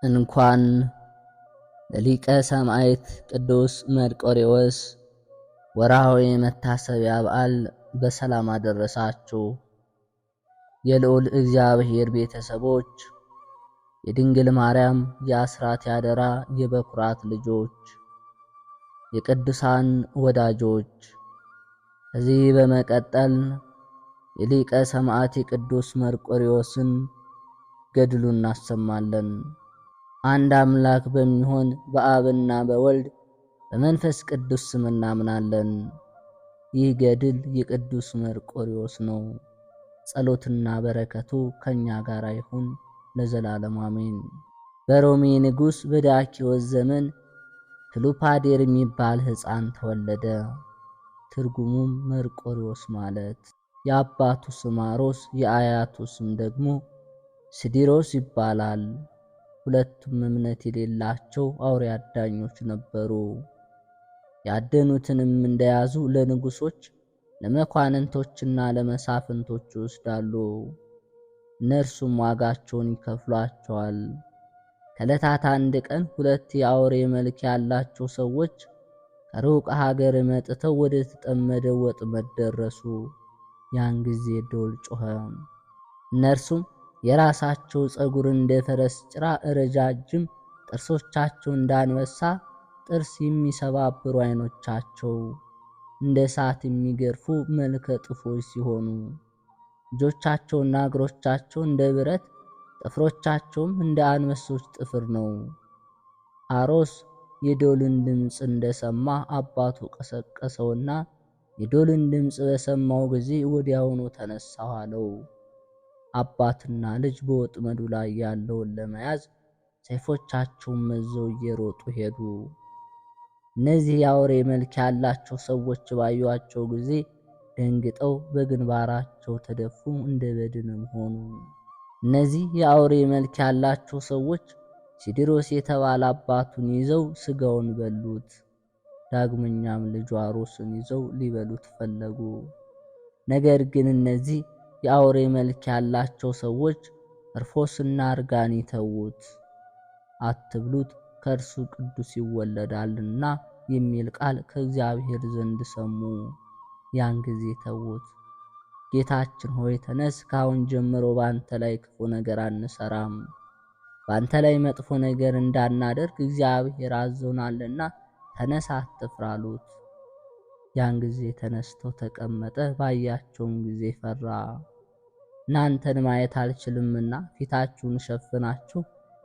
እንኳን ለሊቀ ሰማዕት ቅዱስ መርቆሬዎስ ወርኃዊ መታሰቢያ በዓል በሰላም አደረሳችሁ። የልዑል እግዚአብሔር ቤተሰቦች፣ የድንግል ማርያም የአስራት ያደራ የበኩራት ልጆች፣ የቅዱሳን ወዳጆች፣ ከዚህ በመቀጠል የሊቀ ሰማዕት የቅዱስ መርቆሬዎስን ገድሉን እናሰማለን። አንድ አምላክ በሚሆን በአብና በወልድ በመንፈስ ቅዱስ ስም እናምናለን። ይህ ገድል የቅዱስ መርቆሬዎስ ነው። ጸሎትና በረከቱ ከኛ ጋር ይሁን ለዘላለም አሜን። በሮሜ ንጉሥ በዳኪዎስ ዘመን ክሉፓዴር የሚባል ሕፃን ተወለደ። ትርጉሙም መርቆሬዎስ ማለት። የአባቱ ስም አሮስ የአያቱ ስም ደግሞ ስዲሮስ ይባላል። ሁለቱም እምነት የሌላቸው አውሬ አዳኞች ነበሩ። ያደኑትንም እንደያዙ ለንጉሶች ለመኳንንቶችና ለመሳፍንቶች ይወስዳሉ። እነርሱም ዋጋቸውን ይከፍሏቸዋል። ከዕለታት አንድ ቀን ሁለት የአውሬ መልክ ያላቸው ሰዎች ከሩቅ ሀገር መጥተው ወደ ተጠመደው ወጥመድ ደረሱ። ያን ጊዜ ደወል ጮኸ። እነርሱም የራሳቸው ፀጉር እንደ ፈረስ ጭራ ረጃጅም፣ ጥርሶቻቸው እንደ አንበሳ ጥርስ የሚሰባብሩ፣ ዓይኖቻቸው እንደ እሳት የሚገርፉ መልከ ጥፎች ሲሆኑ እጆቻቸውና እግሮቻቸው እንደ ብረት፣ ጥፍሮቻቸውም እንደ አንበሶች ጥፍር ነው። አሮስ የደወልን ድምፅ እንደሰማ አባቱ ቀሰቀሰውና የደወልን ድምፅ በሰማው ጊዜ ወዲያውኑ ተነሳሁ አለው። አባትና ልጅ በወጥመዱ ላይ ያለውን ለመያዝ ሰይፎቻቸውን መዘው እየሮጡ ሄዱ። እነዚህ የአውሬ መልክ ያላቸው ሰዎች ባዩአቸው ጊዜ ደንግጠው በግንባራቸው ተደፉ፣ እንደ በድንም ሆኑ። እነዚህ የአውሬ መልክ ያላቸው ሰዎች ሲዲሮስ የተባለ አባቱን ይዘው ስጋውን በሉት። ዳግመኛም ልጁ አሮስን ይዘው ሊበሉት ፈለጉ። ነገር ግን እነዚህ የአውሬ መልክ ያላቸው ሰዎች እርፎስና እርጋን ተዉት። አትብሉት ከእርሱ ቅዱስ ይወለዳልና የሚል ቃል ከእግዚአብሔር ዘንድ ሰሙ። ያን ጊዜ ተዉት። ጌታችን ሆይ ተነስ፣ ካሁን ጀምሮ በአንተ ላይ ክፉ ነገር አንሰራም፣ በአንተ ላይ መጥፎ ነገር እንዳናደርግ እግዚአብሔር አዞናልና ተነስ፣ አትፍራ አሉት። ያን ጊዜ ተነስቶ ተቀመጠ። ባያቸውም ጊዜ ፈራ። እናንተን ማየት አልችልምና ፊታችሁን ሸፍናችሁ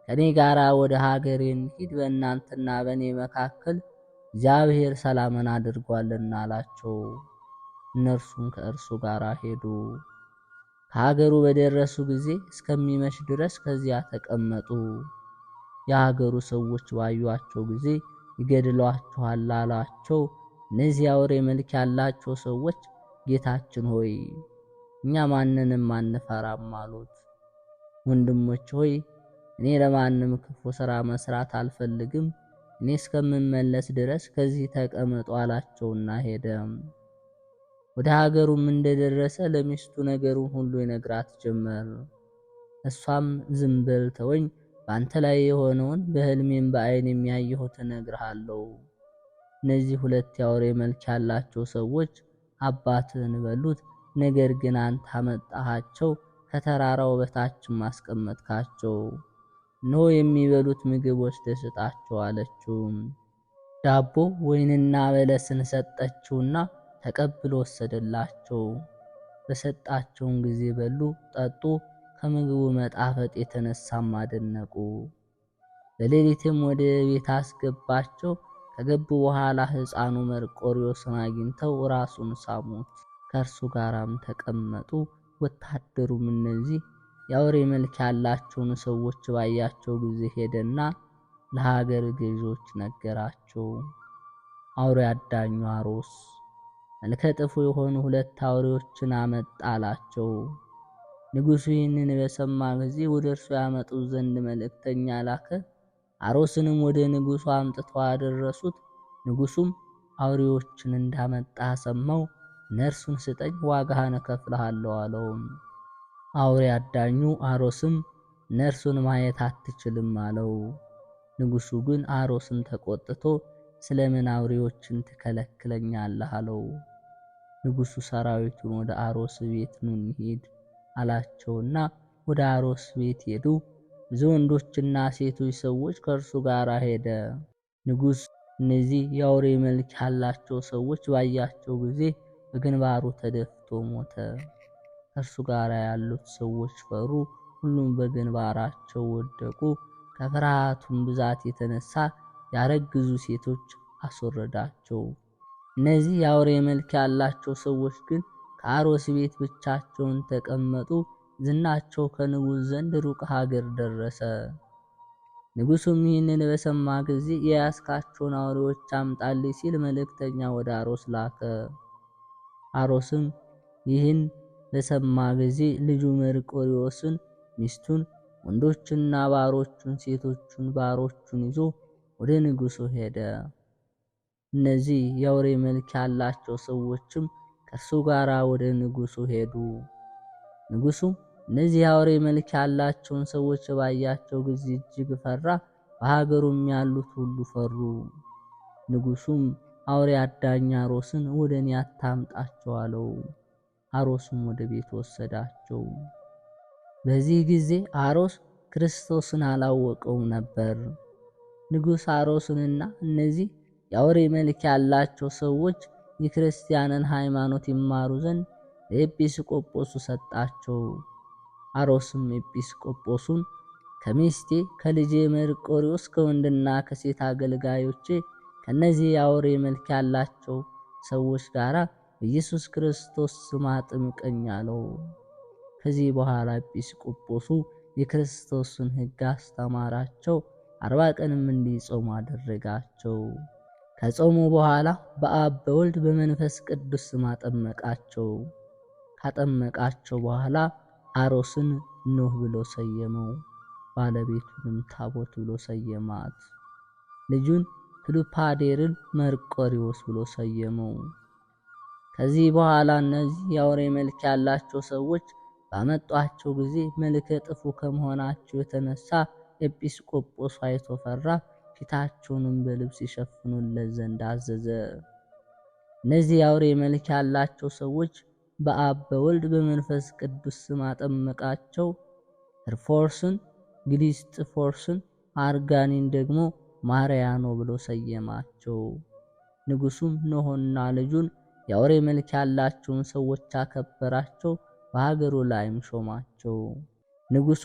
ከኔ ጋር ወደ ሀገሬ እንሂድ፣ በእናንተና በእኔ መካከል እግዚአብሔር ሰላምን አድርጓልና አላቸው። እነርሱም ከእርሱ ጋር ሄዱ። ከሀገሩ በደረሱ ጊዜ እስከሚመሽ ድረስ ከዚያ ተቀመጡ። የሀገሩ ሰዎች ባዩአቸው ጊዜ ይገድሏችኋል አሏቸው። እነዚህ አውሬ መልክ ያላቸው ሰዎች ጌታችን ሆይ እኛ ማንንም አንፈራም አሉት። ወንድሞች ሆይ እኔ ለማንም ክፉ ሥራ መስራት አልፈልግም፣ እኔ እስከምመለስ ድረስ ከዚህ ተቀመጡ አላቸውና ሄደ። ወደ ሀገሩም እንደደረሰ ለሚስቱ ነገሩን ሁሉ ይነግራት ጀመር። እሷም ዝም በል ተወኝ፣ በአንተ ላይ የሆነውን በሕልሜም በዓይን የሚያየሁት እነግርሃለሁ። እነዚህ ሁለት የአውሬ መልክ ያላቸው ሰዎች አባትህን በሉት፣ ነገር ግን አንተ አመጣሃቸው፣ ከተራራው በታችም አስቀመጥካቸው። እነሆ የሚበሉት ምግብ ወስደህ ስጣቸው አለችው። ዳቦ ወይንና በለስን ሰጠችውና ተቀብሎ ወሰደላቸው። በሰጣቸውም ጊዜ በሉ፣ ጠጡ። ከምግቡ መጣፈጥ የተነሳም አደነቁ። በሌሊትም ወደ ቤት አስገባቸው። ከገቡ በኋላ ሕፃኑ መርቆሬዎስን አግኝተው ራሱን ሳሙት፣ ከእርሱ ጋራም ተቀመጡ። ወታደሩም እነዚህ የአውሬ መልክ ያላቸውን ሰዎች ባያቸው ጊዜ ሄደና ለሀገር ገዦች ነገራቸው። አውሬ አዳኙ አሮስ መልከ ጥፉ የሆኑ ሁለት አውሬዎችን አመጣ አላቸው። ንጉሡ ይህንን በሰማ ጊዜ ወደ እርሱ ያመጡት ዘንድ መልእክተኛ ላከ። አሮስንም ወደ ንጉሡ አምጥተው አደረሱት። ንጉሡም አውሬዎችን እንዳመጣ ሰማው፣ እነርሱን ስጠኝ፣ ዋጋህን እከፍልሃለሁ አለው። አውሬ አዳኙ አሮስም እነርሱን ማየት አትችልም አለው። ንጉሡ ግን አሮስን ተቆጥቶ ስለምን አውሬዎችን ትከለክለኛለህ አለው። ንጉሡ ሰራዊቱን ወደ አሮስ ቤት ኑ እንሂድ አላቸውና ወደ አሮስ ቤት ሄዱ። ብዙ ወንዶችና ሴቶች ሰዎች ከእርሱ ጋር ሄደ። ንጉሥ እነዚህ የአውሬ መልክ ያላቸው ሰዎች ባያቸው ጊዜ በግንባሩ ተደፍቶ ሞተ። ከእርሱ ጋር ያሉት ሰዎች ፈሩ፣ ሁሉም በግንባራቸው ወደቁ። ከፍርሃቱም ብዛት የተነሳ ያረገዙ ሴቶች አስወረዳቸው። እነዚህ የአውሬ መልክ ያላቸው ሰዎች ግን ከአሮስ ቤት ብቻቸውን ተቀመጡ። ዝናቸው ከንጉሥ ዘንድ ሩቅ ሀገር ደረሰ። ንጉሡም ይህንን በሰማ ጊዜ የያዝካቸውን አውሬዎች አምጣልኝ ሲል መልእክተኛ ወደ አሮስ ላከ። አሮስም ይህን በሰማ ጊዜ ልጁ መርቆሬዎስን፣ ሚስቱን፣ ወንዶችና ባሮቹን፣ ሴቶቹን ባሮቹን ይዞ ወደ ንጉሡ ሄደ። እነዚህ የአውሬ መልክ ያላቸው ሰዎችም ከእርሱ ጋር ወደ ንጉሡ ሄዱ። ንጉሡም እነዚህ የአውሬ መልክ ያላቸውን ሰዎች ባያቸው ጊዜ እጅግ ፈራ፣ በሀገሩም ያሉት ሁሉ ፈሩ። ንጉሡም አውሬ አዳኝ አሮስን ወደ እኔ አታምጣቸው አለው። አሮስም ወደ ቤት ወሰዳቸው። በዚህ ጊዜ አሮስ ክርስቶስን አላወቀውም ነበር። ንጉሥ አሮስንና እነዚህ የአውሬ መልክ ያላቸው ሰዎች የክርስቲያንን ሃይማኖት ይማሩ ዘንድ ለኤጲስቆጶሱ ሰጣቸው። አሮስም ኤጲስቆጶሱን ከሚስቴ ከልጄ መርቆሬዎስ ከወንድና ከሴት አገልጋዮቼ ከነዚህ የአውሬ መልክ ያላቸው ሰዎች ጋር በኢየሱስ ክርስቶስ ስም አጥምቀኝ አለው። ከዚህ በኋላ ኤጲስቆጶሱ የክርስቶስን ሕግ አስተማራቸው። 40 ቀንም እንዲጾሙ አደረጋቸው። ከጾሙ በኋላ በአብ በወልድ በመንፈስ ቅዱስ ስም አጠመቃቸው። ካጠመቃቸው በኋላ አሮስን ኖህ ብሎ ሰየመው። ባለቤቱንም ታቦት ብሎ ሰየማት። ልጁን ፕሉፓዴርን መርቆሬዎስ ብሎ ሰየመው። ከዚህ በኋላ እነዚህ የአውሬ መልክ ያላቸው ሰዎች ባመጧቸው ጊዜ መልከ ጥፉ ከመሆናቸው የተነሳ ኤጲስቆጶሱ አይቶ ፈራ። ፊታቸውንም በልብስ ይሸፍኑለት ዘንድ አዘዘ። እነዚህ የአውሬ መልክ ያላቸው ሰዎች በአብ በወልድ በመንፈስ ቅዱስ ስም አጠመቃቸው። ርፎርስን፣ ግሊስጥፎርስን፣ አርጋኒን ደግሞ ማርያኖ ብሎ ሰየማቸው። ንጉሡም ኖኅና ልጁን የአውሬ መልክ ያላቸውን ሰዎች አከበራቸው፣ በሀገሩ ላይም ሾማቸው። ንጉሡ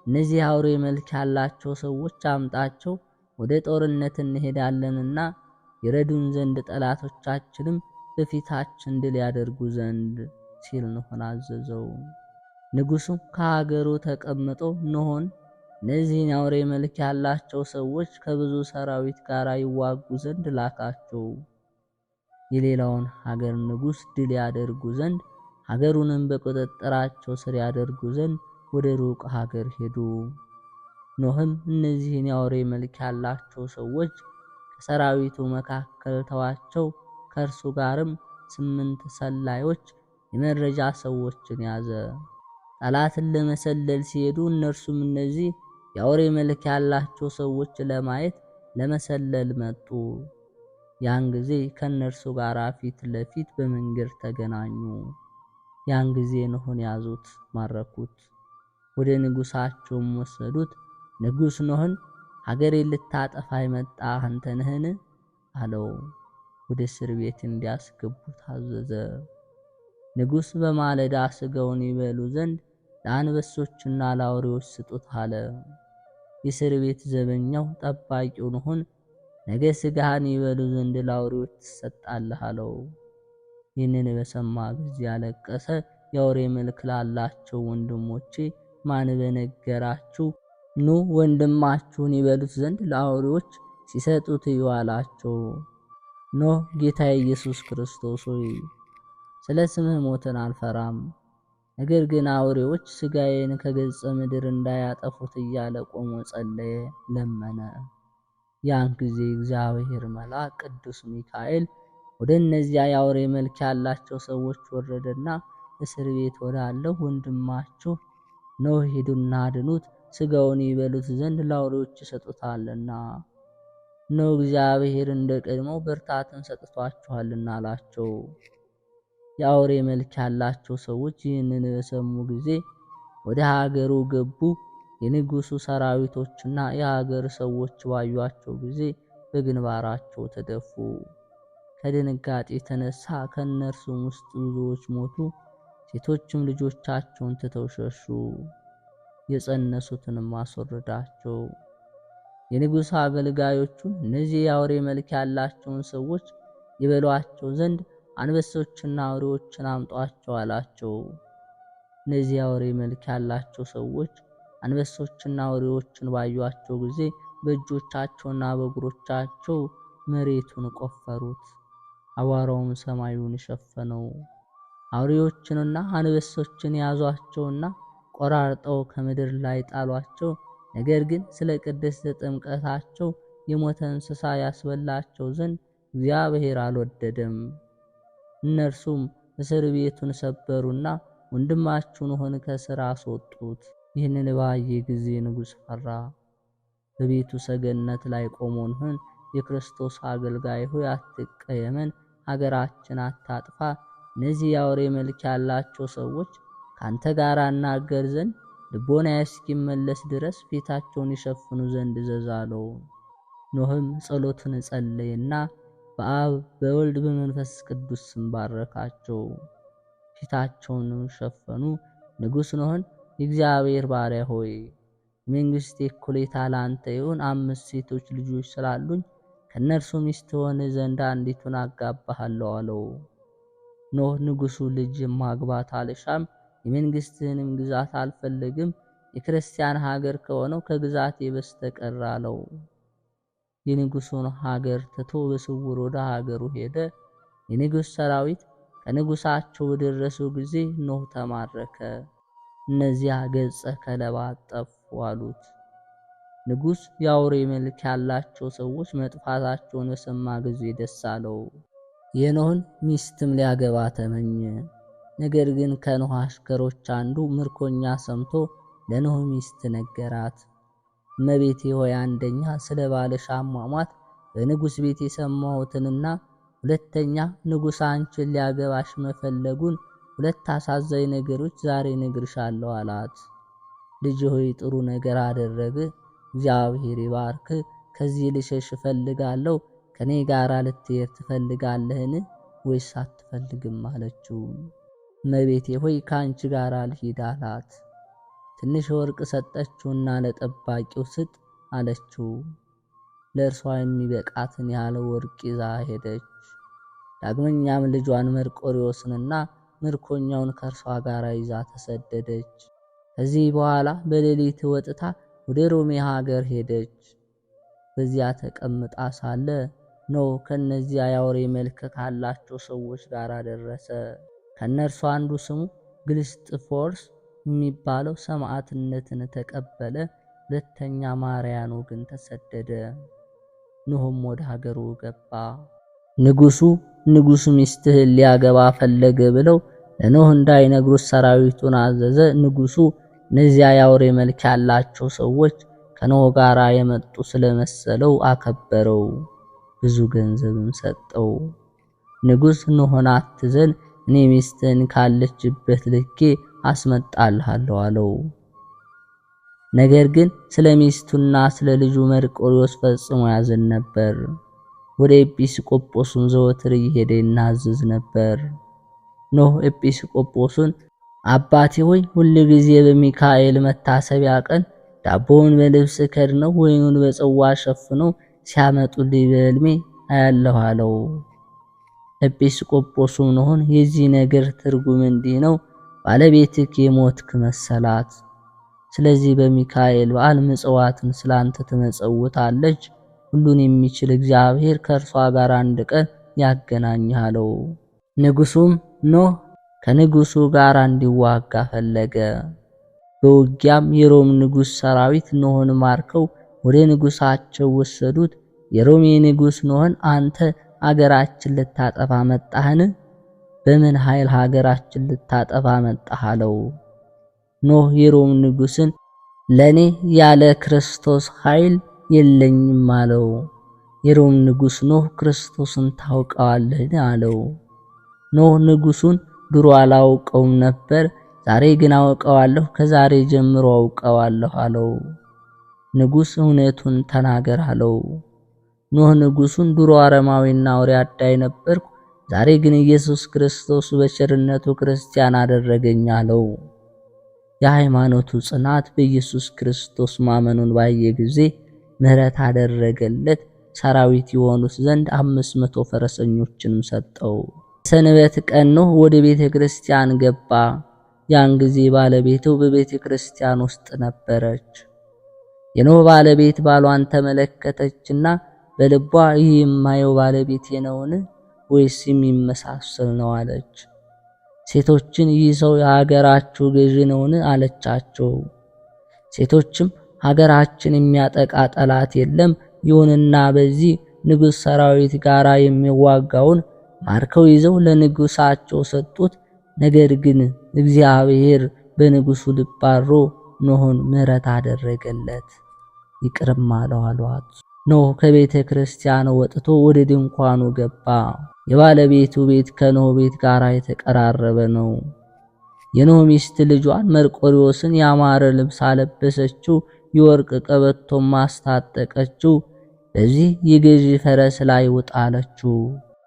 እነዚህ የአውሬ መልክ ያላቸው ሰዎች አምጣቸው፣ ወደ ጦርነት እንሄዳለንና ይረዱን ዘንድ ጠላቶቻችንም በፊታችን ድል ያደርጉ ዘንድ ሲል ኖኅን አዘዘው። ንጉሡም ከሀገሩ ተቀምጦ ኖኅን እነዚህን የአውሬ መልክ ያላቸው ሰዎች ከብዙ ሰራዊት ጋር ይዋጉ ዘንድ ላካቸው። የሌላውን ሀገር ንጉሥ ድል ያደርጉ ዘንድ ሀገሩንም በቁጥጥራቸው ስር ያደርጉ ዘንድ ወደ ሩቅ ሀገር ሄዱ። ኖኅም እነዚህን የአውሬ መልክ ያላቸው ሰዎች ከሰራዊቱ መካከል ተዋቸው። ከእርሱ ጋርም 8 ሰላዮች የመረጃ ሰዎችን ያዘ። ጠላትን ለመሰለል ሲሄዱ እነርሱም እነዚህ የአውሬ መልክ ያላቸው ሰዎች ለማየት ለመሰለል መጡ። ያን ጊዜ ከእነርሱ ጋር ፊት ለፊት በመንገድ ተገናኙ። ያን ጊዜ ኖኅን ያዙት፣ ማረኩት፣ ወደ ንጉሣቸውም ወሰዱት። ንጉሥ ኖኅን ሀገሬን ልታጠፋ የመጣ አንተ ነህን? አለው። ወደ እስር ቤት እንዲያስገቡት አዘዘ። ንጉሥ በማለዳ ሥጋውን ይበሉ ዘንድ ለአንበሶችና ለአውሬዎች ስጡት አለ። የእስር ቤት ዘበኛው ጠባቂው ኖኅን ነገ ሥጋህን ይበሉ ዘንድ ለአውሬዎች ትሰጣለህ አለው። ይህንን በሰማ ጊዜ አለቀሰ። የአውሬ መልክ ላላቸው ወንድሞቼ ማን በነገራችሁ? ኑ ወንድማችሁን ይበሉት ዘንድ ለአውሬዎች ሲሰጡት እዩ አላቸው። ኖኅ ጌታ ኢየሱስ ክርስቶስ ሆይ ስለ ስምህ ሞትን አልፈራም፣ ነገር ግን አውሬዎች ሥጋዬን ከገጸ ምድር እንዳያጠፉት እያለ ቆሞ ጸለየ፣ ለመነ። ያን ጊዜ እግዚአብሔር መልአክ ቅዱስ ሚካኤል ወደ እነዚያ የአውሬ መልክ ያላቸው ሰዎች ወረደና እስር ቤት ወዳለው ወንድማችሁ ኖኅ ሂዱና አድኑት፣ ስጋውን ይበሉት ዘንድ ለአውሬዎች ይሰጡታልና ነው እግዚአብሔር እንደ ቀድሞው ብርታትን ሰጥቷችኋልና አላቸው። የአውሬ መልክ ያላቸው ሰዎች ይህንን በሰሙ ጊዜ ወደ ሀገሩ ገቡ። የንጉሱ ሰራዊቶችና የሀገር ሰዎች ባዩአቸው ጊዜ በግንባራቸው ተደፉ። ከድንጋጤ የተነሳ ከእነርሱም ውስጥ ብዙዎች ሞቱ። ሴቶችም ልጆቻቸውን ትተው ሸሹ። የጸነሱትንም አስወረዳቸው። የንጉሥ አገልጋዮቹን እነዚህ የአውሬ መልክ ያላቸውን ሰዎች ይበሏቸው ዘንድ አንበሶችና አውሬዎችን አምጧቸው አላቸው። እነዚህ የአውሬ መልክ ያላቸው ሰዎች አንበሶችና አውሬዎችን ባዩአቸው ጊዜ በእጆቻቸውና በእግሮቻቸው መሬቱን ቆፈሩት፣ አቧራውም ሰማዩን ሸፈነው። አውሬዎችንና አንበሶችን ያዟቸውና ቆራርጠው ከምድር ላይ ጣሏቸው። ነገር ግን ስለ ቅድስት ጥምቀታቸው የሞተ እንስሳ ያስበላቸው ዘንድ እግዚአብሔር አልወደደም። እነርሱም እስር ቤቱን ሰበሩና ወንድማችሁን ሆን ከስራ አስወጡት። ይህንን ባየ ጊዜ ንጉሥ ፈራ። በቤቱ ሰገነት ላይ ቆሞ ኖኅን የክርስቶስ አገልጋይ ሆይ አትቀየመን፣ ሀገራችን አታጥፋ፣ እነዚህ የአውሬ መልክ ያላቸው ሰዎች ካንተ ጋር እናገር ዘንድ ልቦና እስኪመለስ ድረስ ፊታቸውን ይሸፍኑ ዘንድ እዘዝ አለው። ኖኅም ጸሎትን ጸለየና በአብ በወልድ በመንፈስ ቅዱስ ስም ባረካቸው፣ ፊታቸውንም ሸፈኑ። ንጉሥ ኖኅን የእግዚአብሔር ባሪያ ሆይ መንግሥቴ እኩሌታ ላንተ ይሁን፣ 5 ሴቶች ልጆች ስላሉኝ ከእነርሱ ሚስት ሆን ዘንድ አንዲቱን አጋባሃለሁ አለው። ኖኅ ንጉሡ ልጅ ማግባት አልሻም፣ የመንግሥትህንም ግዛት አልፈልግም፣ የክርስቲያን ሀገር ከሆነው ከግዛቴ በስተቀር አለው። የንጉሡን ሀገር ትቶ በስውር ወደ ሀገሩ ሄደ። የንጉሥ ሰራዊት ከንጉሳቸው በደረሱ ጊዜ ኖኅ ተማረከ። እነዚያ ገጸ ከለባት ጠፉ አሉት። ንጉሥ የአውሬ መልክ ያላቸው ሰዎች መጥፋታቸውን በሰማ ጊዜ ደስ አለው። የኖኅን ሚስትም ሊያገባ ተመኘ። ነገር ግን ከኖኅ አሽከሮች አንዱ ምርኮኛ ሰምቶ ለኖኅ ሚስት ነገራት። እመቤቴ ሆይ አንደኛ ስለ ባልሽ አሟሟት በንጉሥ ቤት የሰማሁትንና ሁለተኛ ንጉሥ አንቺን ሊያገባሽ መፈለጉን 2 አሳዛኝ ነገሮች ዛሬ ነግርሻለሁ አላት። ልጅ ሆይ ጥሩ ነገር አደረግ፣ እግዚአብሔር ይባርክ። ከዚህ ልሸሽ እፈልጋለሁ። ከኔ ጋር ልትሄድ ትፈልጋለህን ወይስ አትፈልግም አለችው። እመቤቴ ሆይ ከአንቺ ጋር ልሂድ አላት። ትንሽ ወርቅ ሰጠችውና ለጠባቂው ስጥ አለችው። ለእርሷ የሚበቃትን ያህል ወርቅ ይዛ ሄደች። ዳግመኛም ልጇን መርቆሪዎስንና ምርኮኛውን ከእርሷ ጋር ይዛ ተሰደደች። ከዚህ በኋላ በሌሊት ወጥታ ወደ ሮሜ ሀገር ሄደች። በዚያ ተቀምጣ ሳለ ኖኅ ከነዚያ የአውሬ መልክ ካላቸው ሰዎች ጋር ደረሰ። ከነርሱ አንዱ ስሙ ግልስጥፎርስ የሚባለው ሰማዕትነትን ተቀበለ። ሁለተኛ ማርያኖ ግን ተሰደደ። ኖኅም ወደ ሀገሩ ገባ። ንጉሡ ሚስትህን ሊያገባ ፈለገ ብለው ለኖኅ እንዳይነግሩት ሰራዊቱን አዘዘ። ንጉሡ እነዚያ የአውሬ መልክ ያላቸው ሰዎች ከኖኅ ጋር የመጡ ስለመሰለው አከበረው፣ ብዙ ገንዘብም ሰጠው። ንጉሥ ኖኅን አትዘን፣ እኔ ሚስትህን ካለችበት ልኬ አስመጣልሃለሁ አለው። ነገር ግን ስለ ሚስቱና ስለ ልጁ መርቆሪዎስ ፈጽሞ ያዝን ነበር። ወደ ኤጲስቆጶስም ዘወትር እየሄደ ይናዘዝ ነበር። ኖኅ ኤጲስቆጶስን አባቴ ሆይ ሁል ጊዜ በሚካኤል መታሰቢያ ቀን ዳቦውን በልብስ ከድነው ወይኑን በጽዋ ሸፍነው ሲያመጡልኝ በሕልሜ አያለሁ አለው። ኤጲስቆጶሱም ኖኅን የዚህ ነገር ትርጉም እንዲህ ነው፣ ባለቤትህ የሞትክ መሰላት። ስለዚህ በሚካኤል በዓል ምጽዋትን ስላንተ ትመጸውታለች። ሁሉን የሚችል እግዚአብሔር ከእርሷ ጋር አንድ ቀን ያገናኝህ አለው። ንጉሡም ኖኅ ከንጉሡ ጋር እንዲዋጋ ፈለገ። በውጊያም የሮም ንጉሥ ሰራዊት ኖኅን ማርከው ወደ ንጉሣቸው ወሰዱት። የሮሜ ንጉሥ ኖኅን አንተ አገራችን ልታጠፋ መጣህን? በምን ኃይል ሀገራችን ልታጠፋ መጣህ አለው። ኖኅ የሮም ንጉሥን ለኔ ያለ ክርስቶስ ኃይል የለኝም አለው። የሮም ንጉሥ ኖህ ክርስቶስን ታውቀዋለህን አለው። ኖህ ንጉሡን ድሮ አላውቀውም ነበር፣ ዛሬ ግን አውቀዋለሁ፣ ከዛሬ ጀምሮ አውቀዋለሁ አለው። ንጉሥ እውነቱን ተናገር አለው። ኖህ ንጉሡን ድሮ አረማዊና አውሬ አዳኝ ነበርኩ፣ ዛሬ ግን ኢየሱስ ክርስቶስ በቸርነቱ ክርስቲያን አደረገኝ አለው። የሃይማኖቱ ጽናት በኢየሱስ ክርስቶስ ማመኑን ባየ ጊዜ ምሕረት አደረገለት። ሰራዊት የሆኑት ዘንድ 500 ፈረሰኞችንም ሰጠው። ሰንበት ቀን ኖህ ወደ ቤተ ክርስቲያን ገባ። ያን ጊዜ ባለቤቱ በቤተ ክርስቲያን ውስጥ ነበረች። የኖህ ባለቤት ባሏን ተመለከተችና በልቧ ይህ የማየው ባለቤቴ ነውን ወይስ የሚመሳሰል ነው አለች። ሴቶችን ይህ ሰው የሀገራችሁ ገዥ ነውን አለቻቸው። ሴቶችም ሀገራችን የሚያጠቃ ጠላት የለም፣ ይሁንና በዚህ ንጉሥ ሰራዊት ጋር የሚዋጋውን ማርከው ይዘው ለንጉሳቸው ሰጡት። ነገር ግን እግዚአብሔር በንጉሱ ልብ አድሮ ኖህን ምሕረት አደረገለት፣ ይቅርም አለው አሏት። ኖህ ከቤተ ክርስቲያን ወጥቶ ወደ ድንኳኑ ገባ። የባለቤቱ ቤት ከኖህ ቤት ጋር የተቀራረበ ነው። የኖህ ሚስት ልጇን መርቆሪዎስን ያማረ ልብስ አለበሰችው፣ የወርቅ ቀበቶም አስታጠቀችው። በዚህ የገዢ ፈረስ ላይ ውጣ አለችው።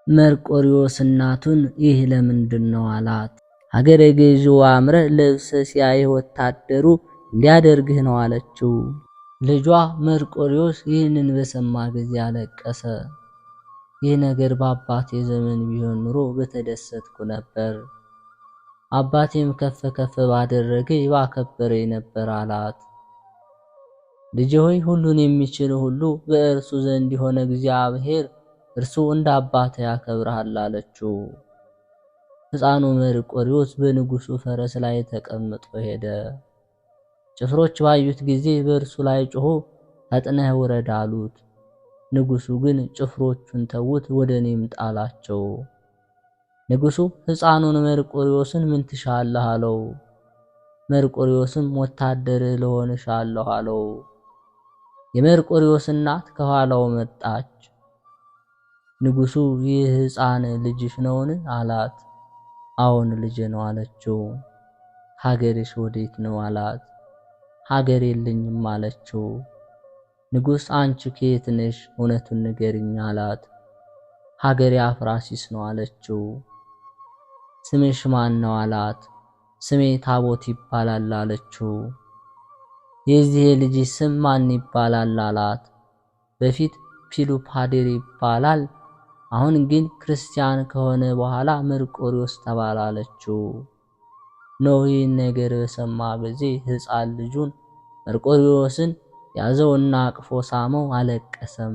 መርቆሪዎስ እናቱን ይህ ለምንድን ነው አላት። ሀገረ ገዢው አምረ ልብስ ሲያይ ወታደሩ እንዲያደርግህ ነው አለችው። ልጇ መርቆሪዎስ ይህንን በሰማ ጊዜ አለቀሰ። ይህ ነገር በአባቴ ዘመን ቢሆን ኑሮ በተደሰትኩ ነበር፣ አባቴም ከፍ ከፍ ባደረገኝ ባከበረኝ ነበር አላት። ልጄ ሆይ ሁሉን የሚችል ሁሉ በእርሱ ዘንድ የሆነ እግዚአብሔር እርሱ እንደ አባቴ ያከብርሃል አለችው። ሕፃኑ መርቆሪዎስ በንጉሱ ፈረስ ላይ ተቀምጦ ሄደ። ጭፍሮች ባዩት ጊዜ በእርሱ ላይ ጮሆ ፈጥነህ ውረድ አሉት። ንጉሱ ግን ጭፍሮቹን ተዉት፣ ወደ እኔም ጣላቸው። ንጉሱ ሕፃኑን መርቆሪዎስን ምን ትሻለህ አለው። መርቆሪዎስም ወታደርህ ልሆን እሻለሁ አለው። የመርቆሪዎስ እናት ከኋላው መጣች። ንጉሱ ይህ ሕፃን ልጅሽ ነውን አላት። አዎን ልጄ ነው አለችው። ሀገርሽ ወዴት ነው አላት። ሀገር የለኝም አለችው። ንጉስ አንቺ ከየት ነሽ? እውነቱን ንገሪኝ አላት። ሀገሬ አፍራሲስ ነው አለችው። ስምሽ ማን ነው አላት። ስሜ ታቦት ይባላል አለችው። የዚህ ልጅ ስም ማን ይባላል አላት። በፊት ፒሉፓዴር ይባላል፣ አሁን ግን ክርስቲያን ከሆነ በኋላ መርቆሪዎስ ተባለ አለችው። ኖህ ይህን ነገር በሰማ ጊዜ ሕፃን ልጁን መርቆሪዎስን ያዘውና አቅፎ ሳመው፣ አለቀሰም።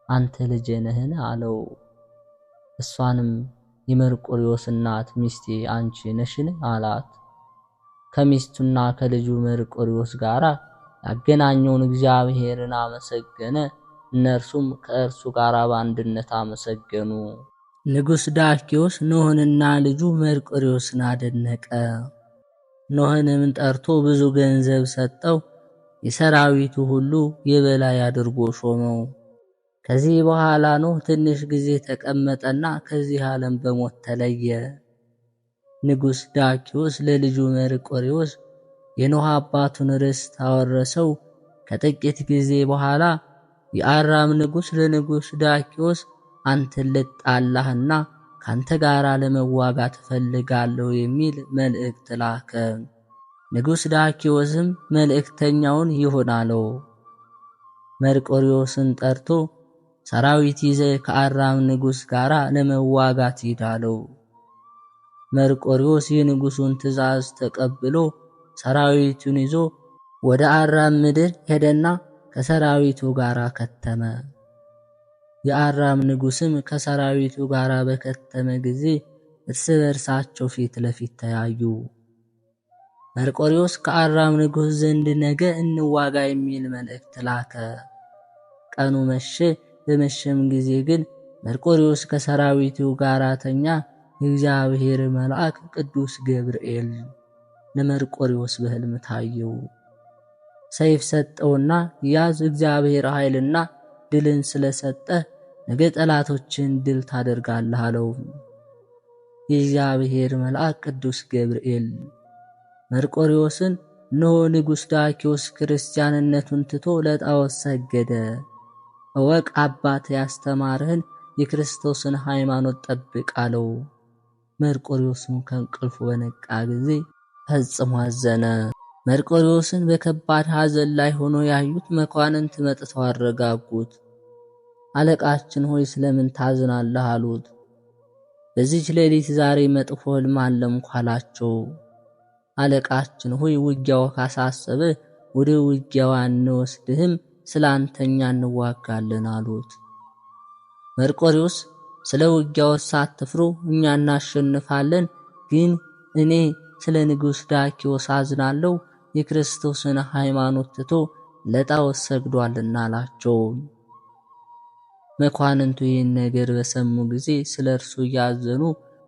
አንተ ልጄ ነህን አለው። እሷንም የመርቆሪዎስ እናት ሚስቴ አንቺ ነሽን አላት። ከሚስቱና ከልጁ መርቆሪዎስ ጋር ያገናኘውን እግዚአብሔርን አመሰገነ። እነርሱም ከእርሱ ጋር በአንድነት አመሰገኑ። ንጉሥ ዳኪዎስ ኖህንና ልጁ መርቆሪዎስን አደነቀ። ኖህንም ጠርቶ ብዙ ገንዘብ ሰጠው፣ የሰራዊቱ ሁሉ የበላይ አድርጎ ሾመው። ከዚህ በኋላ ኖህ ትንሽ ጊዜ ተቀመጠና ከዚህ ዓለም በሞት ተለየ። ንጉሥ ዳኪዎስ ለልጁ መርቆሪዎስ የኖህ አባቱን ርስት አወረሰው። ከጥቂት ጊዜ በኋላ የአራም ንጉሥ ለንጉሥ ዳኪዎስ አንተን ልጣላህና ካንተ ጋር ለመዋጋት እፈልጋለሁ የሚል መልእክት ላከ። ንጉሥ ዳኪዎስም መልእክተኛውን ይሁን አለው። መርቆሪዎስን ጠርቶ ሰራዊት ይዘህ ከአራም ንጉሥ ጋር ለመዋጋት ሂድ አለው። መርቆሪዎስ የንጉሡን ትእዛዝ ተቀብሎ ሰራዊቱን ይዞ ወደ አራም ምድር ሄደና ከሰራዊቱ ጋር ከተመ። የአራም ንጉሥም ከሰራዊቱ ጋር በከተመ ጊዜ እርስ በርሳቸው ፊት ለፊት ተያዩ። መርቆሪዎስ ከአራም ንጉሥ ዘንድ ነገ እንዋጋ የሚል መልእክት ላከ። ቀኑ መሸ። በመሸም ጊዜ ግን መርቆሪዎስ ከሰራዊቱ ጋር ተኛ። የእግዚአብሔር መልአክ ቅዱስ ገብርኤል ለመርቆሪዎስ በሕልም ታየው። ሰይፍ ሰጠውና ያዝ፣ እግዚአብሔር ኃይልና ድልን ስለሰጠ ነገ ጠላቶችን ድል ታደርጋለህ አለው። የእግዚአብሔር መልአክ ቅዱስ ገብርኤል መርቆሬዎስን እነሆ ንጉሥ ዳኪዎስ ክርስቲያንነቱን ትቶ ለጣዖት ሰገደ። እወቅ አባት ያስተማርህን የክርስቶስን ሃይማኖት ጠብቅ አለው። መርቆሬዎስም ከእንቅልፉ በነቃ ጊዜ ፈጽሞ አዘነ። መርቆሬዎስን በከባድ ሐዘን ላይ ሆኖ ያዩት መኳንንት መጥተው አረጋጉት። አለቃችን ሆይ ስለምን ታዝናለህ አሉት። በዚህች ሌሊት ዛሬ መጥፎ ሕልም አለምኩ አላቸው። አለቃችን ሆይ ውጊያው ካሳሰበ ወደ ውጊያው አንወስድህም፣ ስላንተኛ እንዋጋለን አሉት። መርቆሬዎስ ስለ ውጊያው ሳትፍሩ እኛ እናሸንፋለን፣ ግን እኔ ስለ ንጉሥ ዳኪዎስ አዝናለሁ፣ የክርስቶስን ሃይማኖት ትቶ ለጣዖት ሰግዷልና አላቸው። መኳንንቱ ይህን ነገር በሰሙ ጊዜ ስለ እርሱ እያዘኑ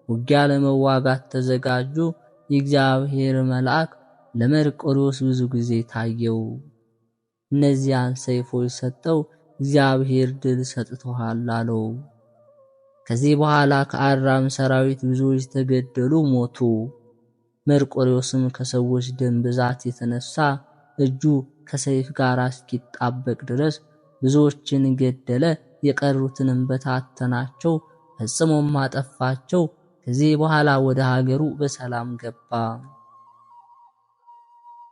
ውጊያ ለመዋጋት ተዘጋጁ። የእግዚአብሔር መልአክ ለመርቆሬዎስ ብዙ ጊዜ ታየው። እነዚያን ሰይፎች ሰጠው፣ እግዚአብሔር ድል ሰጥቶሃል አለው። ከዚህ በኋላ ከአራም ሰራዊት ብዙዎች ተገደሉ፣ ሞቱ። መርቆሬዎስም ከሰዎች ደም ብዛት የተነሳ እጁ ከሰይፍ ጋር እስኪጣበቅ ድረስ ብዙዎችን ገደለ። የቀሩትንም በታተናቸው፣ ፈጽሞም አጠፋቸው። ከዚህ በኋላ ወደ ሀገሩ በሰላም ገባ።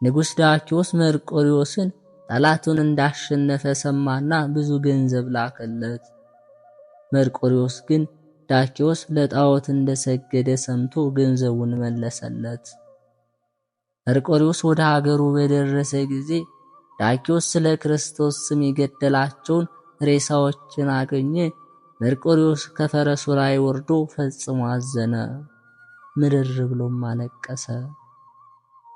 ንጉሥ ዳኪዎስ መርቆሬዎስን ጠላቱን እንዳሸነፈ ሰማና ብዙ ገንዘብ ላከለት። መርቆሬዎስ ግን ዳኪዎስ ለጣዖት እንደሰገደ ሰምቶ ገንዘቡን መለሰለት። መርቆሬዎስ ወደ ሀገሩ በደረሰ ጊዜ ዳኪዎስ ስለ ክርስቶስ ስም የገደላቸውን ሬሳዎችን አገኘ። መርቆሬዎስ ከፈረሱ ላይ ወርዶ ፈጽሞ አዘነ፣ ምርር ብሎም አለቀሰ።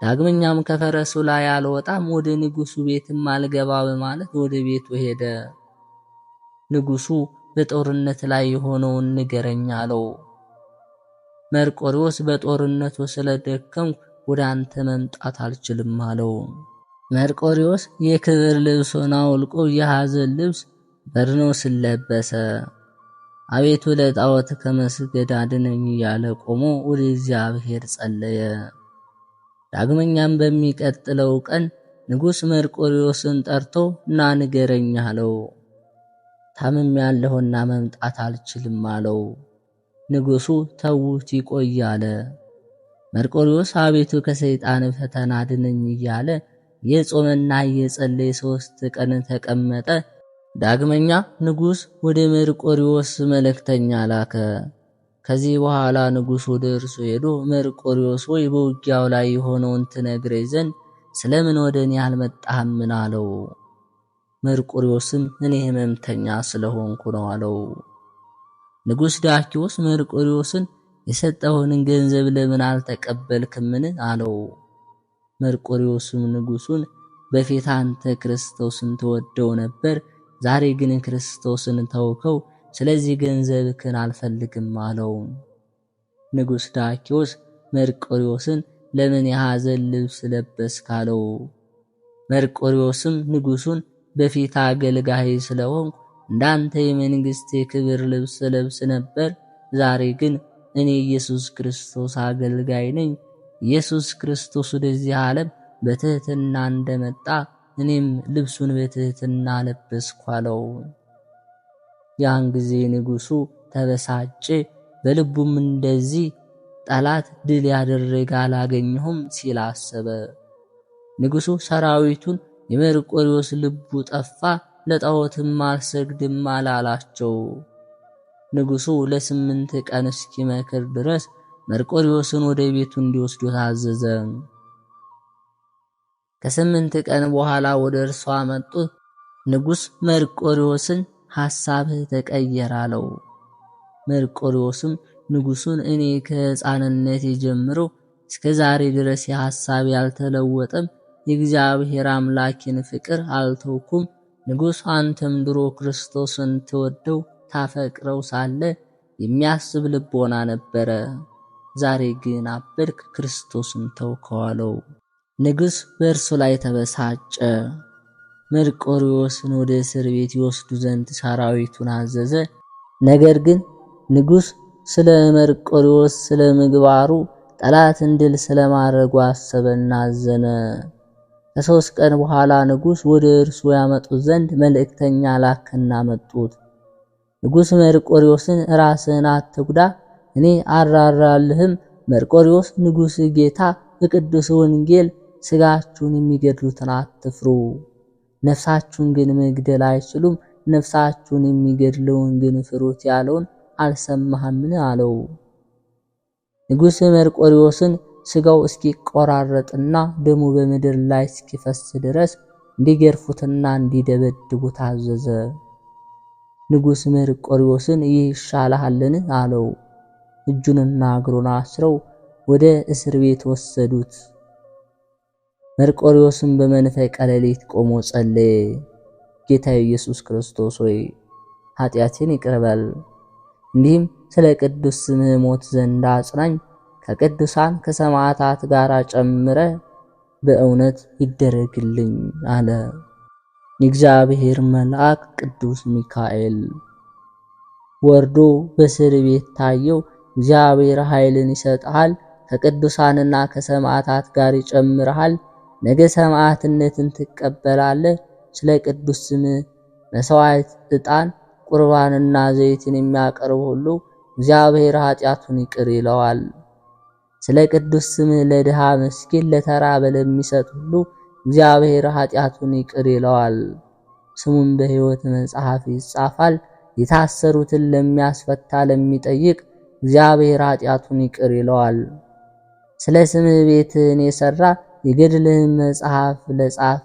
ዳግመኛም ከፈረሱ ላይ አልወጣም፣ ወደ ንጉሡ ቤትም አልገባ በማለት ወደ ቤቱ ሄደ። ንጉሡ በጦርነት ላይ የሆነውን ንገረኝ አለው። መርቆሬዎስ በጦርነቱ ስለደከምኩ ወደ አንተ መምጣት አልችልም አለው። መርቆሬዎስ የክብር ልብሱን አውልቆ የሐዘን ልብስ በርኖስን ለበሰ። አቤቱ ለጣዖት ከመስገድ አድነኝ እያለ ቆሞ ወደ እግዚአብሔር ጸለየ። ዳግመኛም በሚቀጥለው ቀን ንጉሥ መርቆሬዎስን ጠርቶ ና ንገረኝ አለው። ታምሜያለሁና መምጣት አልችልም አለው። ንጉሡ ተዉት ይቆይ አለ። መርቆሬዎስ አቤቱ ከሰይጣን ፈተና አድነኝ እያለ የጾመና የጸለየ 3 ቀን ተቀመጠ። ዳግመኛ ንጉሥ ወደ መርቆሬዎስ መልእክተኛ ላከ። ከዚህ በኋላ ንጉሥ ወደ እርሱ ሄዶ መርቆሬዎስ ሆይ በውጊያው ላይ የሆነውን ትነግረኝ ዘንድ ስለምን ወደ እኔ አልመጣህምን አለው። መርቆሬዎስም እኔ ሕመምተኛ ስለሆንኩ ነው አለው። ንጉሥ ዳኪዎስ መርቆሬዎስን የሰጠውን ገንዘብ ለምን አልተቀበልክምን አለው። መርቆሬዎስም ንጉሡን በፊት አንተ ክርስቶስን ተወደው ነበር፣ ዛሬ ግን ክርስቶስን ተውከው፣ ስለዚህ ገንዘብህን አልፈልግም አለው። ንጉሥ ዳኪዎስ መርቆሬዎስን ለምን የሐዘን ልብስ ለበስክ አለው። መርቆሬዎስም ንጉሡን በፊት አገልጋይ ስለሆንኩ እንዳንተ የመንግሥት የክብር ልብስ ለብስ ነበር፣ ዛሬ ግን እኔ ኢየሱስ ክርስቶስ አገልጋይ ነኝ። ኢየሱስ ክርስቶስ ወደዚህ ዓለም በትሕትና እንደመጣ እኔም ልብሱን በትሕትና ለበስኩ አለው። ያን ጊዜ ንጉሡ ተበሳጨ፣ በልቡም እንደዚህ ጠላት ድል ያደረገ አላገኘሁም ሲል አሰበ። ንጉሡ ሰራዊቱን የመርቆሬዎስ ልቡ ጠፋ፣ ለጣዖትም አልሰግድም አላላቸው። ንጉሡ ለ8 ቀን እስኪመክር ድረስ መርቆሬዎስን ወደ ቤቱ እንዲወስዱ ታዘዘ። ከ8 ቀን በኋላ ወደ እርሱ አመጡት። ንጉሥ መርቆሬዎስን ሐሳብህ ተቀየረ አለው። መርቆሬዎስም ንጉሡን እኔ ከሕፃንነቴ ጀምሮ እስከ ዛሬ ድረስ የሐሳቤ አልተለወጠም፣ የእግዚአብሔር አምላኬን ፍቅር አልተውኩም። ንጉሥ አንተም ድሮ ክርስቶስን ትወደው ታፈቅረው ሳለ የሚያስብ ልቦና ነበረ፣ ዛሬ ግን አበድክ፣ ክርስቶስን ተውከው አለው። ንጉሥ በእርሱ ላይ ተበሳጨ። መርቆሬዎስን ወደ እስር ቤት ይወስዱ ዘንድ ሰራዊቱን አዘዘ። ነገር ግን ንጉሥ ስለ መርቆሬዎስ ስለ ምግባሩ ጠላትን ድል ስለማድረጉ አሰበና አዘነ። ከ3 ቀን በኋላ ንጉሥ ወደ እርሱ ያመጡት ዘንድ መልእክተኛ ላከና መጡት። ንጉሥ መርቆሬዎስን ራስህን አትጉዳ፣ እኔ አራራልህም። መርቆሬዎስ ንጉሥ ጌታ በቅዱስ ወንጌል ሥጋችሁን የሚገድሉትን አትፍሩ፣ ነፍሳችሁን ግን መግደል አይችሉም፣ ነፍሳችሁን የሚገድለውን ግን ፍሩት ያለውን አልሰማህምን? አለው። ንጉሥ መርቆሬዎስን ሥጋው እስኪቆራረጥና ደሙ በምድር ላይ እስኪፈስ ድረስ እንዲገርፉትና እንዲደበድቡት አዘዘ። ንጉሥ መርቆሬዎስን ይህ ይሻልሃልን? አለው። እጁንና እግሩን አስረው ወደ እስር ቤት ወሰዱት። መርቆሬዎስን በመንፈቀ ሌሊት ቆሞ ጸለየ። ጌታ ኢየሱስ ክርስቶስ ሆይ ኃጢአቴን ይቅር በል፣ እንዲህም ስለ ቅዱስ ስምህ ሞት ዘንድ አጽናኝ፣ ከቅዱሳን ከሰማዕታት ጋር ጨምረ በእውነት ይደረግልኝ አለ። የእግዚአብሔር መልአክ ቅዱስ ሚካኤል ወርዶ በእስር ቤት ታየው። እግዚአብሔር ኃይልን ይሰጥሃል፣ ከቅዱሳንና ከሰማዕታት ጋር ይጨምርሃል፣ ነገ ሰማዕትነትን ትቀበላለህ። ስለ ቅዱስ ስምህ መሥዋዕት፣ ዕጣን፣ ቁርባንና ዘይትን የሚያቀርብ ሁሉ እግዚአብሔር ኃጢአቱን ይቅር ይለዋል። ስለ ቅዱስ ስምህ ለድሃ ምስኪን፣ ለተራበ ለሚሰጥ ሁሉ እግዚአብሔር ኃጢአቱን ይቅር ይለዋል። ስሙም በሕይወት መጽሐፍ ይጻፋል። የታሰሩትን ለሚያስፈታ ለሚጠይቅ እግዚአብሔር ኃጢአቱን ይቅር ይለዋል። ስለ ስምህ ቤትህን የሠራ የገድልህን መጽሐፍ ለጻፈ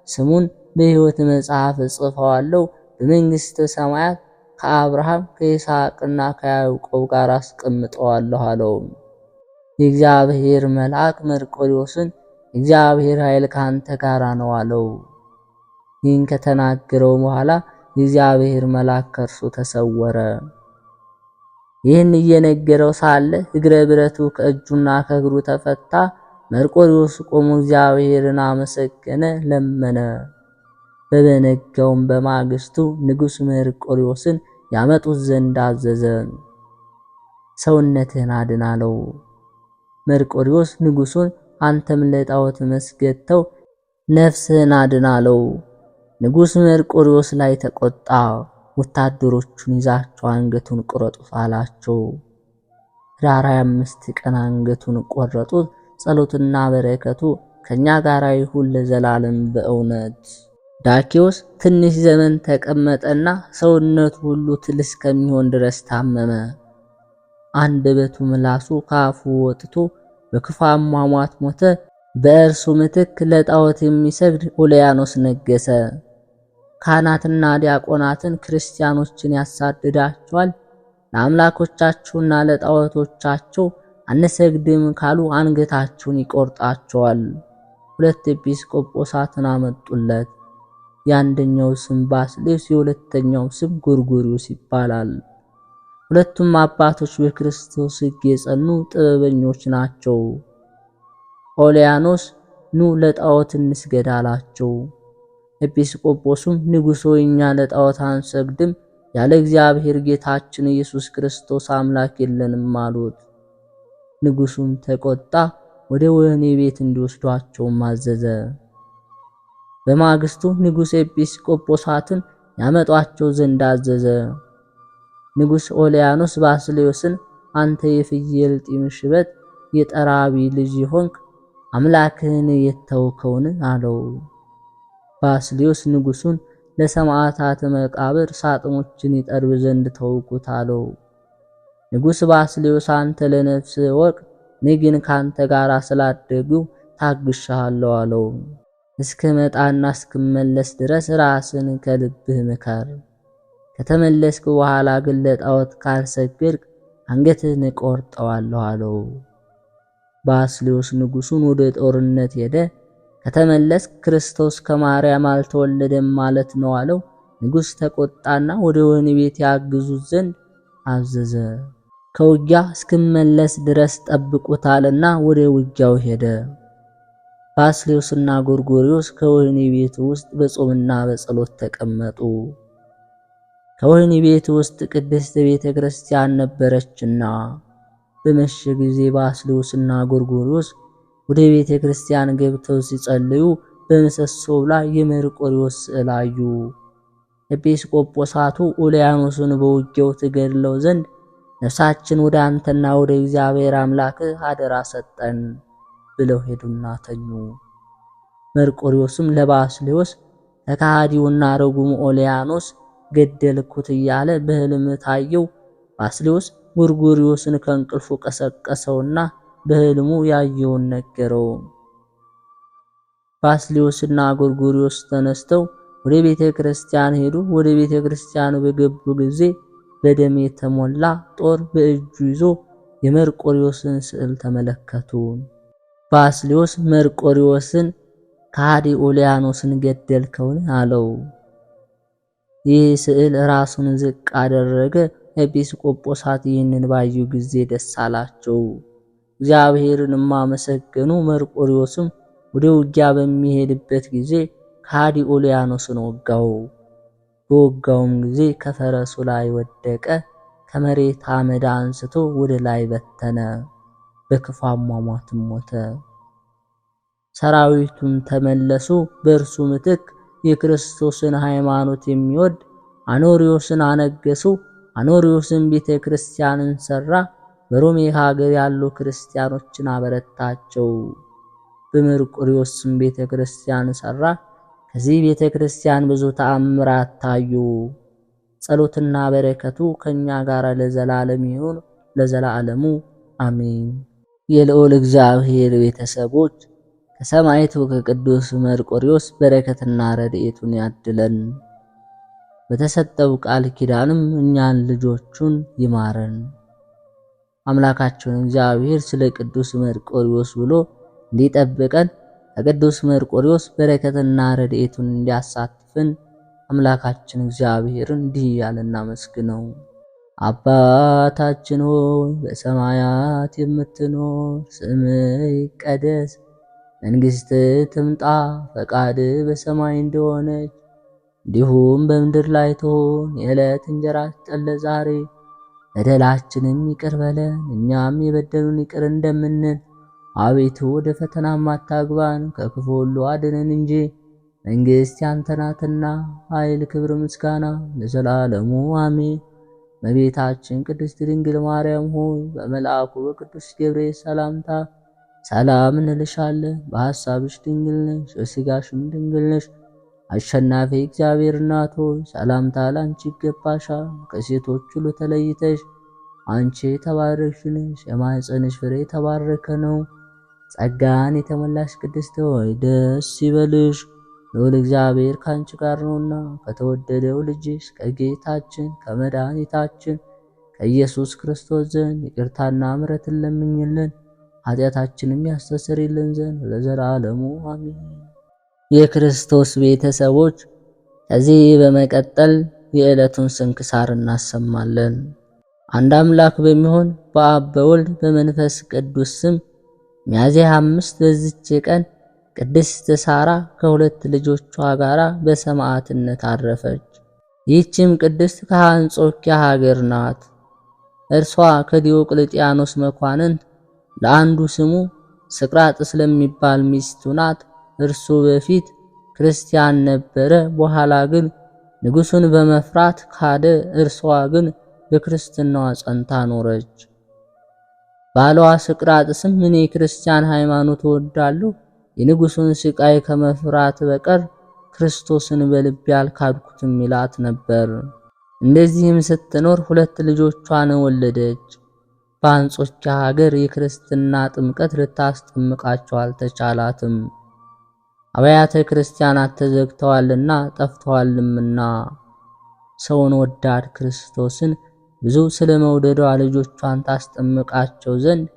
ስሙን በሕይወት መጽሐፍ እጽፈዋለሁ፣ በመንግሥተ ሰማያት ከአብርሃም ከይስሐቅና ከያዕቆብ ጋር አስቀምጠዋለሁ አለው። የእግዚአብሔር መልአክ መርቆሬዎስን እግዚአብሔር ኃይል ካንተ ጋር ነው አለው። ይህን ከተናገረው በኋላ የእግዚአብሔር መልአክ ከእርሱ ተሰወረ። ይህን እየነገረው ሳለ እግረ ብረቱ ከእጁና ከእግሩ ተፈታ። መርቆሬዎስ ቆሞ እግዚአብሔርን አመሰገነ፣ ለመነ። በበነጋውም በማግስቱ ንጉሥ መርቆሬዎስን ያመጡት ዘንድ አዘዘ። ሰውነትህን አድን አለው። መርቆሬዎስ ንጉሡን አንተም ለጣዖት መስገድ ተው፣ ነፍስህን አድን አለው። ንጉሥ መርቆሬዎስ ላይ ተቆጣ። ወታደሮቹን ይዛቸው አንገቱን ቁረጡት አላቸው። ኅዳር 25 ቀን አንገቱን ቆረጡት። ጸሎትና በረከቱ ከኛ ጋር ይሁን ለዘላለም በእውነት። ዳኪዎስ ትንሽ ዘመን ተቀመጠና ሰውነቱ ሁሉ ትል እስከሚሆን ድረስ ታመመ። አንደበቱ ምላሱ ከአፉ ወጥቶ በክፉ አሟሟት ሞተ። በእርሱ ምትክ ለጣዖት የሚሰግድ ኦልያኖስ ነገሰ። ካህናትና ዲያቆናትን ክርስቲያኖችን ያሳድዳቸዋል። ለአምላኮቻቸውና ለጣዖቶቻቸው አንሰግድም ካሉ አንገታቸውን ይቆርጣቸዋል። 2 ኤጲስቆጶሳትን አመጡለት። የአንደኛው ስም ባስልዮስ፣ የሁለተኛው ስም ጎርጎርዮስ ይባላል። ሁለቱም አባቶች በክርስቶስ ሕግ የጸኑ ጥበበኞች ናቸው። ኦልያኖስ ኑ ለጣዖት እንስገድ አላቸው። ኤጲስቆጶሱም ንጉሥ ሆይ እኛ ለጣዖት አንሰግድም፣ ያለ እግዚአብሔር ጌታችን ኢየሱስ ክርስቶስ አምላክ የለንም አሉት። ንጉሡም ተቆጣ፣ ወደ ወህኒ ቤት እንዲወስዷቸው አዘዘ። በማግስቱ ንጉሥ ኤጲስቆጶሳትን ያመጧቸው ዘንድ አዘዘ። ንጉሥ ኦልያኖስ ባስልዮስን አንተ የፍየል ጢም ሽበት የጠራቢ ልጅ ሆንክ አምላክህን የተውከውን አለው። ባስልዮስ ንጉሡን ለሰማዕታት መቃብር ሳጥኖችን ይጠርብ ዘንድ ተውኩት አለው። ንጉሥ ባስልዮስ አንተ ለነፍስህ ወቅ፣ እኔ ግን ካንተ ጋር ስላደጉ ታግሻለሁ አለው። እስከ መጣና እስክመለስ ድረስ ራስን ከልብህ ምከር፣ ከተመለስክ በኋላ ግን ለጣዖት ካልሰገድክ አንገትህን እቆርጠዋለሁ አለው። ባስልዮስ ንጉሡን ወደ ጦርነት ሄደ። ከተመለስክ ክርስቶስ ከማርያም አልተወለደም ማለት ነው አለው። ንጉሥ ተቆጣና ወደ ወህኒ ቤት ያግዙት ዘንድ አዘዘ። ከውጊያ እስክመለስ ድረስ ጠብቁታልና ወደ ውጊያው ሄደ። ባስልዮስና ጎርጎርዮስ ከወህኒ ቤት ውስጥ በጾምና በጸሎት ተቀመጡ። ከወህኒ ቤት ውስጥ ቅድስት ቤተ ክርስቲያን ነበረችና በመሸ ጊዜ ባስልዮስና ጎርጎርዮስ ወደ ቤተ ክርስቲያን ገብተው ሲጸልዩ በምሰሶው ላይ የመርቆሬዎስ ስዕል አዩ። ኤጲስቆጶሳቱ ኡልያኖስን በውጊያው ትገድለው ዘንድ ነፍሳችን ወደ አንተና ወደ እግዚአብሔር አምላክ አደራ ሰጠን ብለው ሄዱና ተኙ። መርቆሬዎስም ለባስልዮስ ተካሃዲውና ረጉሙ ኡልያኖስ ገደልኩት እያለ በሕልም ታየው። ባስልዮስ ጎርጎርዮስን ከእንቅልፉ ቀሰቀሰውና በሕልሙ ያየውን ነገረው። ባስልዮስና ጎርጎርዮስ ተነስተው ወደ ቤተ ክርስቲያን ሄዱ። ወደ ቤተ ክርስቲያኑ በገቡ ጊዜ በደም የተሞላ ጦር በእጁ ይዞ የመርቆሬዎስን ስዕል ተመለከቱ። ባስልዮስ መርቆሬዎስን ከሃዲ ኡልያኖስን ገደልከውን አለው። ይህ ስዕል ራሱን ዝቅ አደረገ። ኤጲስቆጶሳት ይህንን ባዩ ጊዜ ደስ አላቸው፣ እግዚአብሔርንም አመሰገኑ። መርቆሬዎስም ወደ ውጊያ በሚሄድበት ጊዜ ከሃዲ ኡልያኖስን ወጋው። በወጋውም ጊዜ ከፈረሱ ላይ ወደቀ፣ ከመሬት አመድ አንስቶ ወደ ላይ በተነ፣ በክፉ አሟሟትም ሞተ። ሰራዊቱም ተመለሱ። በእርሱ ምትክ የክርስቶስን ሃይማኖት የሚወድ አኖሪዮስን አነገሱ። አኖሪዮስን ቤተ ክርስቲያንን ሰራ፣ በሮሜ ሀገር ያሉ ክርስቲያኖችን አበረታቸው። በመርቆሬዎስም ቤተ ክርስቲያን ሰራ። ከዚህ ቤተ ክርስቲያን ብዙ ተአምራት ታዩ። ጸሎትና በረከቱ ከኛ ጋር ለዘላለም ይሁን ለዘላለሙ አሜን። የልዑል እግዚአብሔር ቤተሰቦች ከሰማዕቱ ከቅዱስ መርቆሬዎስ በረከትና ረድኤቱን ያድለን። በተሰጠው ቃል ኪዳንም እኛን ልጆቹን ይማረን። አምላካችን እግዚአብሔር ስለ ቅዱስ መርቆሬዎስ ብሎ እንዲጠብቀን ከቅዱስ መርቆሬዎስ በረከትና ረድኤቱን እንዲያሳትፈን አምላካችን እግዚአብሔርን እንዲህ ያለን እናመስግነው። አባታችን ሆይ በሰማያት የምትኖር፣ ስምህ ይቀደስ፣ መንግሥትህ ትምጣ፣ ፈቃድህ በሰማይ እንደሆነች እንዲሁም በምድር ላይ ትሁን። የዕለት እንጀራችንን ስጠን ዛሬ፣ በደላችንን ይቅር በለን እኛም የበደሉንን ይቅር እንደምንል፣ አቤቱ ወደ ፈተናም አታግባን ከክፉ ሁሉ አድነን እንጂ መንግሥት ያንተ ናትና፣ ኃይል፣ ክብር፣ ምስጋና ለዘላለሙ አሜን። እመቤታችን ቅድስት ድንግል ማርያም ሆይ በመልአኩ በቅዱስ ገብርኤል ሰላምታ ሰላም እንልሻለን። በሐሳብሽ ድንግል ነሽ፣ በሥጋሽም ድንግል ነሽ። አሸናፊ እግዚአብሔር እናት ሆይ ሰላምታ ላንቺ ይገባሻል። ከሴቶች ሁሉ ተለይተሽ አንቺ የተባረክሽ ነሽ፣ የማኅፀንሽ ፍሬ የተባረከ ነው። ጸጋን የተመላሽ ቅድስት ሆይ ደስ ይበልሽ፣ ልዑል እግዚአብሔር ካንቺ ጋር ነውና ከተወደደው ልጅሽ ከጌታችን ከመድኃኒታችን ከኢየሱስ ክርስቶስ ዘንድ ይቅርታና ምሕረትን ለምኝልን ኃጢአታችንም ያስተሰርይልን ዘንድ ለዘላለሙ አሜን። የክርስቶስ ቤተሰቦች ከዚህ በመቀጠል የዕለቱን ስንክሳር እናሰማለን። አንድ አምላክ በሚሆን በአብ በወልድ በመንፈስ ቅዱስ ስም ሚያዝያ 5 በዚች ቀን ቅድስት ሳራ ከሁለት ልጆቿ ጋር በሰማዕትነት አረፈች። ይህችም ቅድስት ከአንጾኪያ ሀገር ናት። እርሷ ከዲዮቅልጥያኖስ መኳንንት ለአንዱ ስሙ ስቅራጥስ ለሚባል ሚስቱ ናት። እርሱ በፊት ክርስቲያን ነበረ፣ በኋላ ግን ንጉሡን በመፍራት ካደ። እርሷ ግን በክርስትናዋ ጸንታ ኖረች። ባሏ ስቅራጥስም እኔ ክርስቲያን ሃይማኖት እወዳለሁ፣ የንጉሡን ስቃይ ከመፍራት በቀር ክርስቶስን በልቤ አልካድኩትም ይላት ነበር። እንደዚህም ስትኖር ሁለት ልጆቿን ወለደች። በአንጾኪያ ሀገር የክርስትና ጥምቀት ልታስጠምቃቸው አልተቻላትም። አብያተ ክርስቲያናት ተዘግተዋልና ጠፍተዋልምና ሰውን ወዳድ ክርስቶስን ብዙ ስለ መውደዷ ልጆቿን ታስጠምቃቸው ዘንድ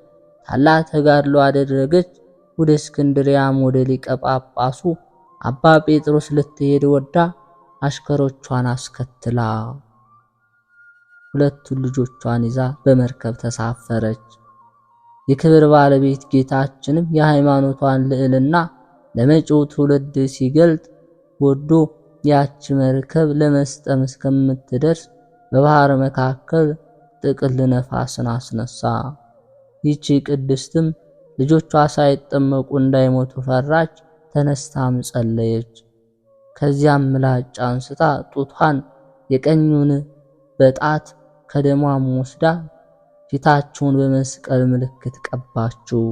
ታላቅ ተጋድሎ አደረገች። ወደ እስክንድሪያም ወደ ሊቀ ጳጳሱ አባ ጴጥሮስ ልትሄድ ወዳ አሽከሮቿን አስከትላ ሁለቱን ልጆቿን ይዛ በመርከብ ተሳፈረች። የክብር ባለቤት ጌታችንም የሃይማኖቷን ልዕልና ለመጪው ትውልድ ሲገልጥ ወዶ ያች መርከብ ለመስጠም እስከምትደርስ በባህር መካከል ጥቅል ነፋስን አስነሳ። ይቺ ቅድስትም ልጆቿ ሳይጠመቁ እንዳይሞቱ ፈራች። ተነስታም ጸለየች። ከዚያም ምላጭ አንስታ ጡቷን የቀኙን በጣት ከደሟም ወስዳ ፊታቸውን በመስቀል ምልክት ቀባችው።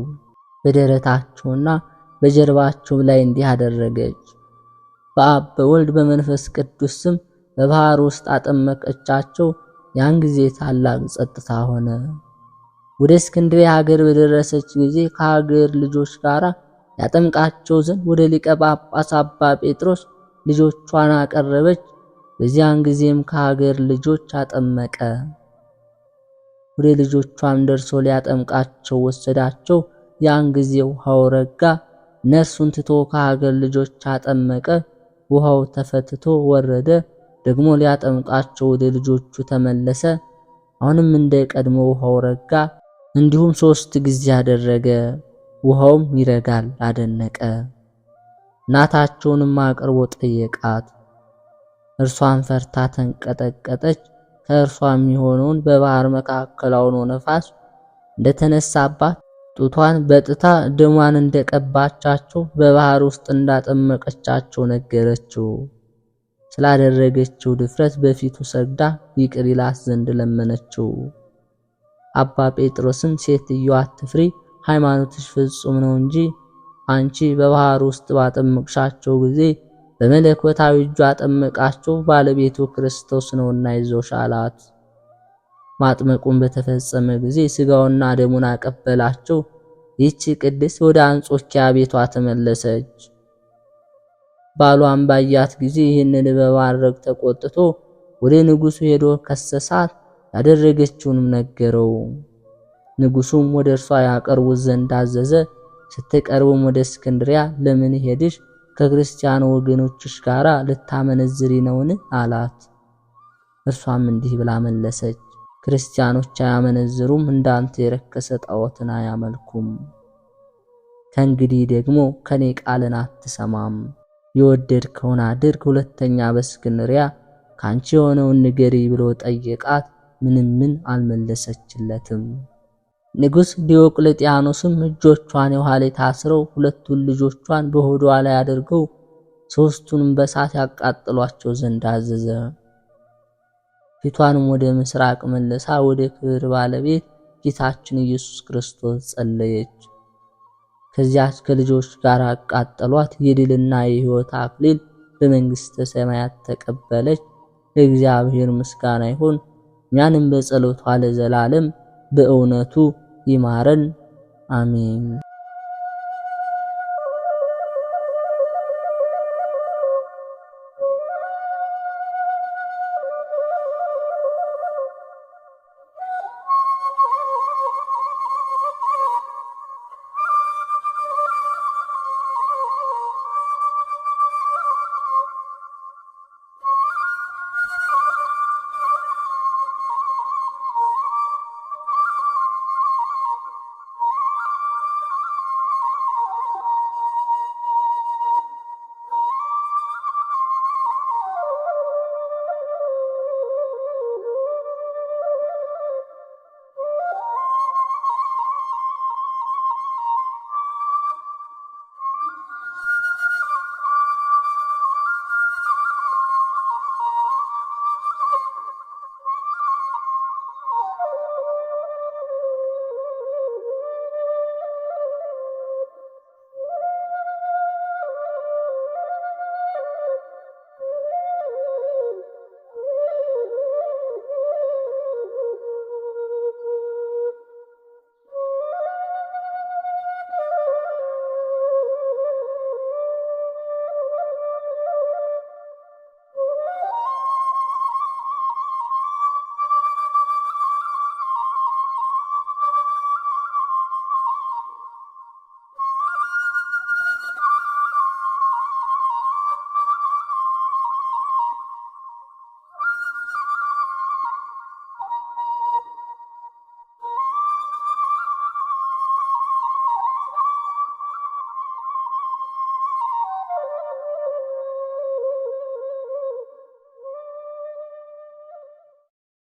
በደረታቸውና በጀርባቸው ላይ እንዲህ አደረገች። በአብ በወልድ በመንፈስ ቅዱስ ስም በባህር ውስጥ አጠመቀቻቸው። ያን ጊዜ ታላቅ ጸጥታ ሆነ። ወደ እስክንድርያ ሀገር በደረሰች ጊዜ ከሀገር ልጆች ጋር ያጠምቃቸው ዘንድ ወደ ሊቀ ጳጳስ አባ ጴጥሮስ ልጆቿን አቀረበች። በዚያን ጊዜም ከሀገር ልጆች አጠመቀ። ወደ ልጆቿም ደርሶ ሊያጠምቃቸው ወሰዳቸው። ያን ጊዜ ውሃው ረጋ። እነርሱን ትቶ ከሀገር ልጆች አጠመቀ። ውሃው ተፈትቶ ወረደ። ደግሞ ሊያጠምቃቸው ወደ ልጆቹ ተመለሰ። አሁንም እንደ ቀድሞ ውሃው ረጋ። እንዲሁም 3 ጊዜ አደረገ። ውሃውም ይረጋል አደነቀ። እናታቸውንም አቅርቦ ጠየቃት። እርሷን ፈርታ ተንቀጠቀጠች። ከእርሷም የሚሆነውን በባህር መካከል አውሎ ነፋስ እንደተነሳባት ጡቷን በጥታ ደሟን እንደቀባቻቸው በባህር ውስጥ እንዳጠመቀቻቸው ነገረችው። ስላደረገችው ድፍረት በፊቱ ሰግዳ ይቅር ይላት ዘንድ ለመነችው። አባ ጴጥሮስም ሴትየዋ አትፍሪ፣ ሃይማኖትሽ ፍጹም ነው እንጂ አንቺ በባህር ውስጥ ባጠመቅሻቸው ጊዜ በመለኮታዊ እጁ አጠመቃቸው፣ ባለቤቱ ክርስቶስ ነውና ይዞሽ አላት። ማጥመቁን በተፈጸመ ጊዜ ስጋውና ደሙን አቀበላቸው። ይህች ቅድስት ወደ አንጾኪያ ቤቷ ተመለሰች። ባሏን ባያት ጊዜ ይህንን በማድረግ ተቆጥቶ ወደ ንጉሱ ሄዶ ከሰሳት። ያደረገችውንም ነገረው። ንጉሱም ወደ እርሷ ያቀርቡት ዘንድ አዘዘ። ስትቀርቡም ወደ እስክንድርያ ለምን ሄድሽ? ከክርስቲያን ወገኖችሽ ጋር ልታመነዝሪ ነውን? አላት። እርሷም እንዲህ ብላ መለሰች፣ ክርስቲያኖች አያመነዝሩም፣ እንዳንተ የረከሰ ጣዖትን አያመልኩም። ከእንግዲህ ደግሞ ከኔ ቃልን አትሰማም። የወደድከውን አድርግ። ሁለተኛ በእስክንድርያ ካንቺ የሆነውን ንገሪ ብሎ ጠየቃት። ምንም አልመለሰችለትም። ንጉሥ ዲዮቅልጥያኖስም እጆቿን የኋሊት ታስረው 2ቱን ልጆቿን በሆዷ ላይ አድርገው 3ቱንም በሳት ያቃጥሏቸው ዘንድ አዘዘ። ፊቷንም ወደ ምስራቅ መልሳ ወደ ክብር ባለቤት ጌታችን ኢየሱስ ክርስቶስ ጸለየች። ከዚያች ከልጆች ጋር አቃጠሏት። የድልና የሕይወት አክሊል በመንግሥተ ሰማያት ተቀበለች። ለእግዚአብሔር ምስጋና ይሁን። እኛንም በጸሎቷ ለዘላለም በእውነቱ ይማረን፣ አሜን።